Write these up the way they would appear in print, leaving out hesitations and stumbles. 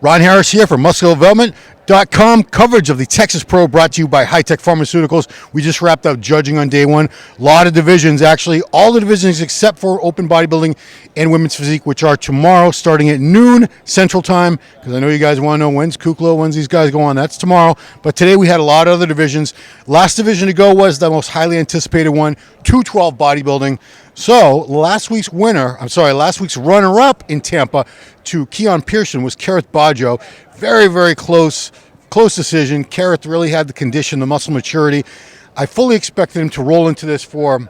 Ron Harris here for MuscularDevelopment.com. Coverage of the Texas Pro brought to you by High Tech Pharmaceuticals. We just wrapped up judging on day one. A lot of divisions, actually. All the divisions except for open bodybuilding and women's physique, which are tomorrow starting at noon Central Time. Because I know you guys want to know when's Kukla, when's these guys go on. That's tomorrow. But today we had a lot of other divisions. Last division to go was the most highly anticipated one, 212 bodybuilding. So last week's runner-up in Tampa to Keon Pearson was Kerrith Baggio. Very, very close decision. Kerrith really had the condition, the muscle maturity. I fully expected him to roll into this for,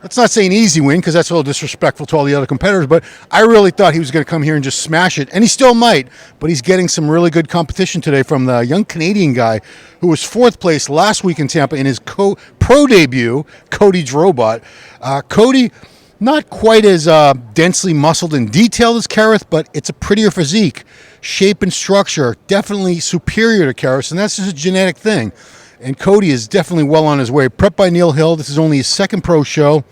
let's not say an easy win, because that's a little disrespectful to all the other competitors, but I really thought he was going to come here and just smash it, and he still might, but he's getting some really good competition today from the young Canadian guy who was fourth place last week in Tampa in his pro debut, Cody's robot. Cody, not quite as densely muscled and detailed as Kerrith, but it's a prettier physique. Shape and structure, definitely superior to Kerrith, and that's just a genetic thing. And Cody is definitely well on his way. Prepped by Neil Hill. This is only his second pro show.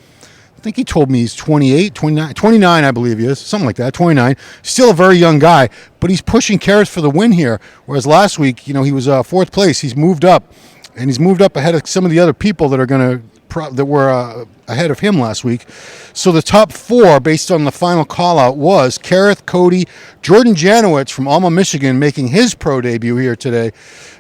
I think he told me he's 29, I believe he is, something like that, 29. Still a very young guy, but he's pushing Kerrith for the win here, whereas last week, he was fourth place. He's moved up, and he's moved up ahead of some of the other people that were ahead of him last week. So the top four, based on the final call-out, was Kerrith, Cody, Jordan Janowitz from Alma, Michigan, making his pro debut here today.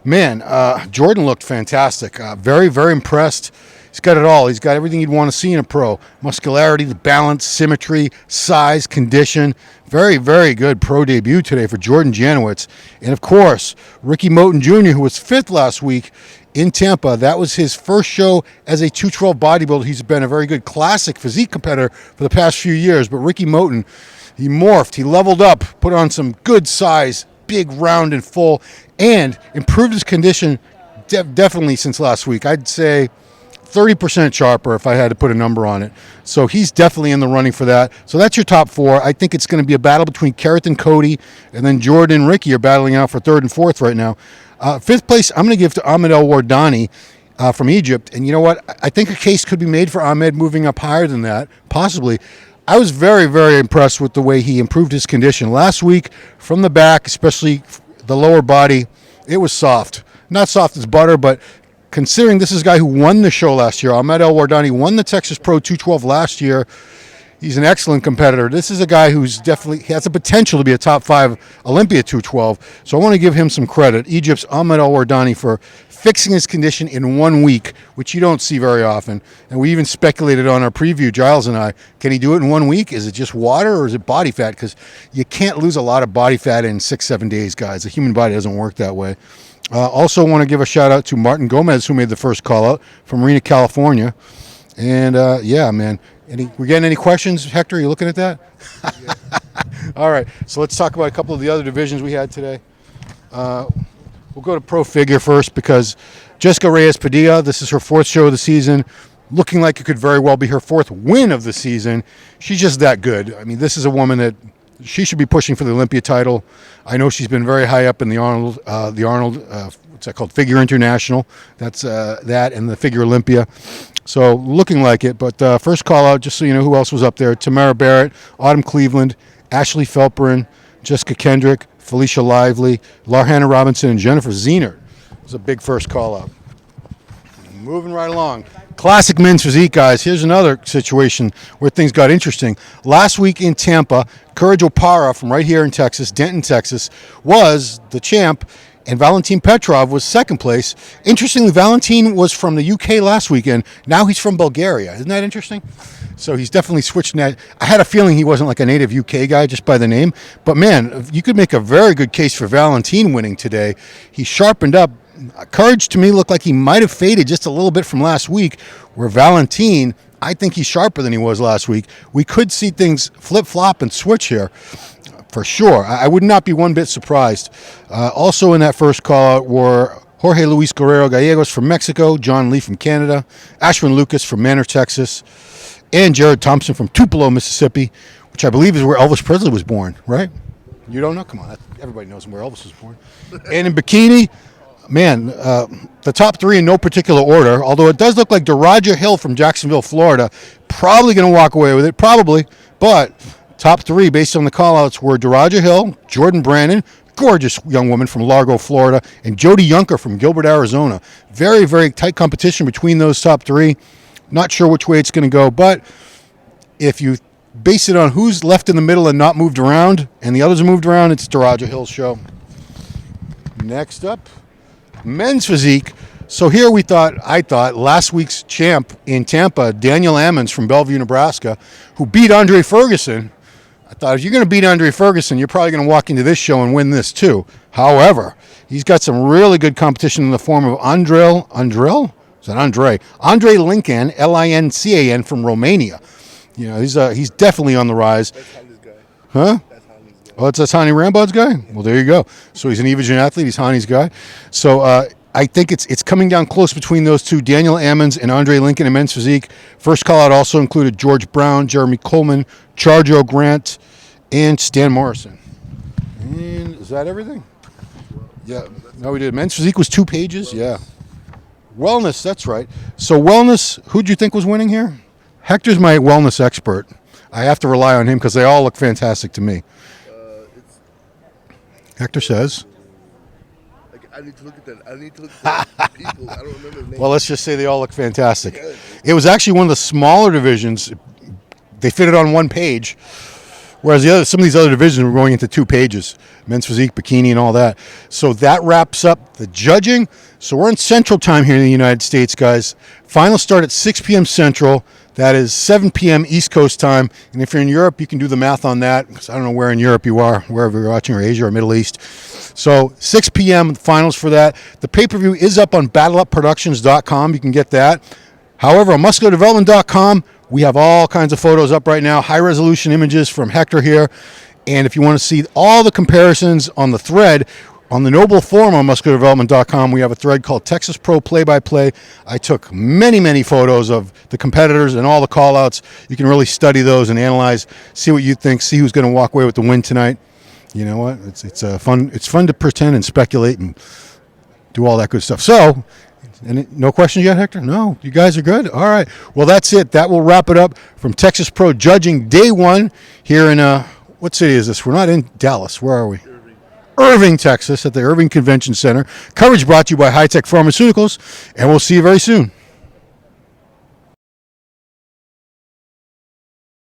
Man, Jordan looked fantastic. Very, very impressed. He's got it all. He's got everything you'd want to see in a pro. Muscularity, the balance, symmetry, size, condition. Very, very good pro debut today for Jordan Janowitz. And, of course, Ricky Moten Jr., who was fifth last week in Tampa. That was his first show as a 212 bodybuilder. He's been a very good classic physique competitor for the past few years. But Ricky Moten, he morphed, he leveled up, put on some good size, big, round, and full, and improved his condition definitely since last week. I'd say 30% sharper if I had to put a number on it. So he's definitely in the running for that. So that's your top four. I think it's going to be a battle between Kerrith and Cody, and then Jordan and Ricky are battling out for third and fourth right now. Fifth place, I'm going to give to Ahmed El Wardani from Egypt. And you know what? I think a case could be made for Ahmed moving up higher than that, possibly. I was very, very impressed with the way he improved his condition. Last week, from the back, especially the lower body, it was soft. Not soft as butter, but considering this is a guy who won the show last year, Ahmed El Wardani won the Texas Pro 212 last year. He's an excellent competitor. This is a guy who's definitely has the potential to be a top 5 Olympia 212. So I want to give him some credit. Egypt's Ahmed El Wardani for fixing his condition in 1 week, which you don't see very often. And we even speculated on our preview, Giles and I, can he do it in 1 week? Is it just water or is it body fat? Because you can't lose a lot of body fat in 6-7 days, guys. The human body doesn't work that way. Also want to give a shout out to Martin Gomez, who made the first call out from Marina, California. And yeah, man. We getting any questions, Hector? Are you looking at that? Yeah. All right, so let's talk about a couple of the other divisions we had today. We'll go to Pro Figure first because Jessica Reyes Padilla, this is her fourth show of the season, looking like it could very well be her fourth win of the season. She's just that good. I mean, this is a woman that she should be pushing for the Olympia title. I know she's been very high up in the Arnold, what's that called? Figure International. That's that and the Figure Olympia. So looking like it, but first call out, just so you know who else was up there. Tamara Barrett, Autumn Cleveland, Ashley Felperin, Jessica Kendrick, Felicia Lively, Larhanna Robinson, and Jennifer Zehnert. It was a big first call out. Moving right along. Classic men's physique, guys. Here's another situation where things got interesting. Last week in Tampa, Courage Opara from right here in Texas, Denton, Texas, was the champ, and Valentin Petrov was second place. Interestingly, Valentin was from the UK last weekend. Now he's from Bulgaria. Isn't that interesting? So he's definitely switched that. I had a feeling he wasn't like a native UK guy just by the name. But, man, you could make a very good case for Valentin winning today. He sharpened up. Courage, to me, looked like he might have faded just a little bit from last week, where Valentin, I think he's sharper than he was last week. We could see things flip-flop and switch here. For sure. I would not be one bit surprised. Also in that first call-out were Jorge Luis Guerrero Gallegos from Mexico, John Lee from Canada, Ashwin Lucas from Manor, Texas, and Jared Thompson from Tupelo, Mississippi, which I believe is where Elvis Presley was born, right? You don't know? Come on. Everybody knows where Elvis was born. And in bikini, man, the top three in no particular order, although it does look like Daraja Hill from Jacksonville, Florida, probably going to walk away with it, probably, but Top 3 based on the call-outs were Daraja Hill, Jordan Brandon, gorgeous young woman from Largo, Florida, and Jody Yunker from Gilbert, Arizona. Very, very tight competition between those top 3. Not sure which way it's going to go, but if you base it on who's left in the middle and not moved around, and the others are moved around, it's Daraja Hill's show. Next up, men's physique. So here I thought last week's champ in Tampa, Daniel Ammons from Bellevue, Nebraska, who beat Andre Ferguson. I thought if you're going to beat Andre Ferguson, you're probably going to walk into this show and win this too. However, he's got some really good competition in the form of Andre Lincoln, Lincan from Romania. You know, he's definitely on the rise. That's Hani's guy. Huh? That's Hani's guy. Oh, that's Hani Rambod's guy? Well, there you go. So he's an Evogen athlete. He's Hani's guy. So I think it's coming down close between those two, Daniel Ammons and Andre Lincoln in men's physique. First call-out also included George Brown, Jeremy Coleman, Charjo Grant, and Stan Morrison. And is that everything? Yeah. No, we did. Men's physique was 2 pages. Yeah. Wellness, that's right. So wellness, who'd you think was winning here? Hector's my wellness expert. I have to rely on him because they all look fantastic to me. Hector says. I need to look at that. I need to look at the people. I don't remember the name. Well, let's just say they all look fantastic. It was actually one of the smaller divisions. They fit it on 1 page, whereas some of these other divisions were going into 2 pages. Men's physique, bikini, and all that. So that wraps up the judging. So we're in Central Time here in the United States, guys. Finals start at 6 p.m. Central. That is 7 p.m. East Coast time. And if you're in Europe, you can do the math on that, because I don't know where in Europe you are, wherever you're watching, or Asia or Middle East. So 6 p.m. finals for that. The pay-per-view is up on battleupproductions.com. You can get that. However, on musculardevelopment.com, we have all kinds of photos up right now, high-resolution images from Hector here. And if you want to see all the comparisons on the thread, on the Noble Forum on musculardevelopment.com, we have a thread called Texas Pro Play-by-Play. I took many, many photos of the competitors and all the call-outs. You can really study those and analyze, see what you think, see who's going to walk away with the win tonight. You know what? It's fun to pretend and speculate and do all that good stuff. So, no questions yet, Hector? No? You guys are good? All right. Well, that's it. That will wrap it up from Texas Pro Judging Day 1 here in, what city is this? We're not in Dallas. Where are we? Irving, Texas, at the Irving Convention Center. Coverage brought to you by High Tech Pharmaceuticals, and we'll see you very soon.